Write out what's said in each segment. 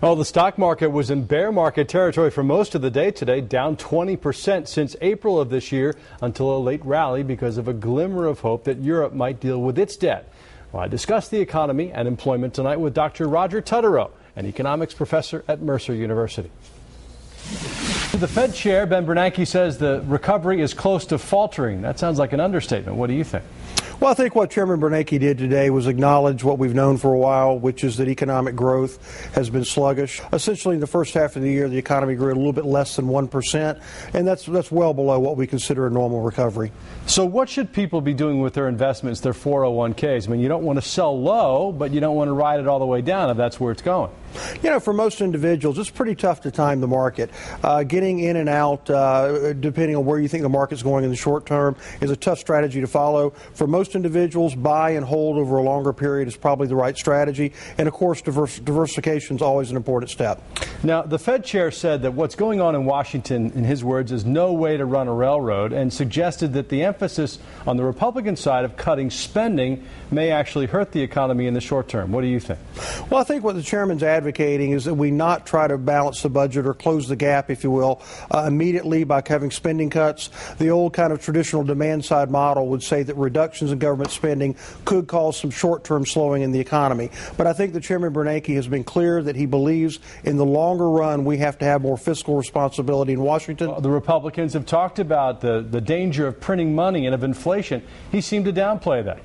Well, the stock market was in bear market territory for most of the day today, down 20% since April of this year until a late rally because of a glimmer of hope that Europe might deal with its debt. Well, I discussed the economy and employment tonight with Dr. Roger Tutterow, an economics professor at Mercer University. The Fed chair, Ben Bernanke, says the recovery is close to faltering. That sounds like an understatement. What do you think? Well, I think what Chairman Bernanke did today was acknowledge what we've known for a while, which is that economic growth has been sluggish. Essentially, in the first half of the year, the economy grew a little bit less than 1%, and that's well below what we consider a normal recovery. So what should people be doing with their investments, their 401ks? I mean, you don't want to sell low, but you don't want to ride it all the way down if that's where it's going. You know, for most individuals, it's pretty tough to time the market. Getting in and out, depending on where you think the market's going in the short term, is a tough strategy to follow. For most individuals, buy and hold over a longer period is probably the right strategy. And, of course, diversification is always an important step. Now, the Fed chair said that what's going on in Washington, in his words, is no way to run a railroad, and suggested that the emphasis on the Republican side of cutting spending may actually hurt the economy in the short term. What do you think? Well, I think what the chairman's advocating is that we not try to balance the budget or close the gap, if you will, immediately by having spending cuts. The old kind of traditional demand side model would say that reductions in government spending could cause some short-term slowing in the economy. But I think that Chairman Bernanke has been clear that he believes in the longer run we have to have more fiscal responsibility in Washington. The Republicans have talked about the danger of printing money and of inflation. He seemed to downplay that.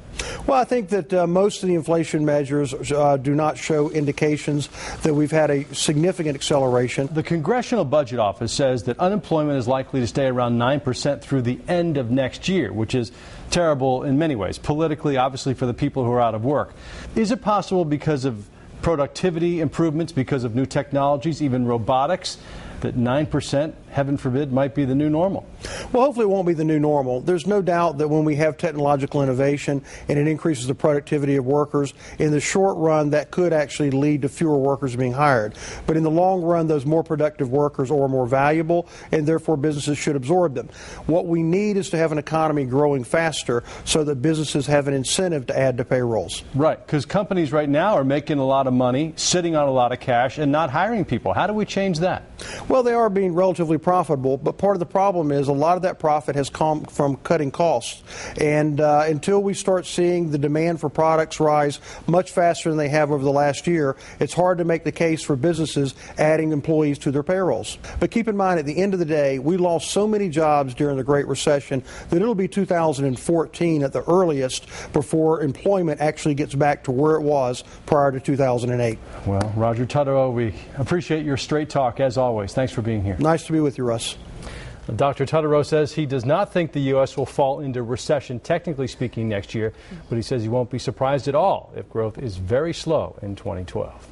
Well, I think that most of the inflation measures do not show indications that we've had a significant acceleration. The Congressional Budget Office says that unemployment is likely to stay around 9% through the end of next year, which is terrible in many ways, politically, obviously, for the people who are out of work. Is it possible because of productivity improvements, because of new technologies, even robotics, that 9%, heaven forbid, might be the new normal? Well, hopefully it won't be the new normal. There's no doubt that when we have technological innovation and it increases the productivity of workers, in the short run that could actually lead to fewer workers being hired. But in the long run, those more productive workers are more valuable, and therefore businesses should absorb them. What we need is to have an economy growing faster so that businesses have an incentive to add to payrolls. Right, because companies right now are making a lot of money, sitting on a lot of cash, and not hiring people. How do we change that? Well, they are being relatively profitable, but part of the problem is a lot of that profit has come from cutting costs. And until we start seeing the demand for products rise much faster than they have over the last year, it's hard to make the case for businesses adding employees to their payrolls. But keep in mind, at the end of the day, we lost so many jobs during the Great Recession that it'll be 2014 at the earliest before employment actually gets back to where it was prior to 2008. Well, Roger Tutterow, we appreciate your straight talk as always. Thanks for being here. Nice to be with you, Russ. Dr. Tutterow says he does not think the U.S. will fall into recession, technically speaking, next year, but he says he won't be surprised at all if growth is very slow in 2012.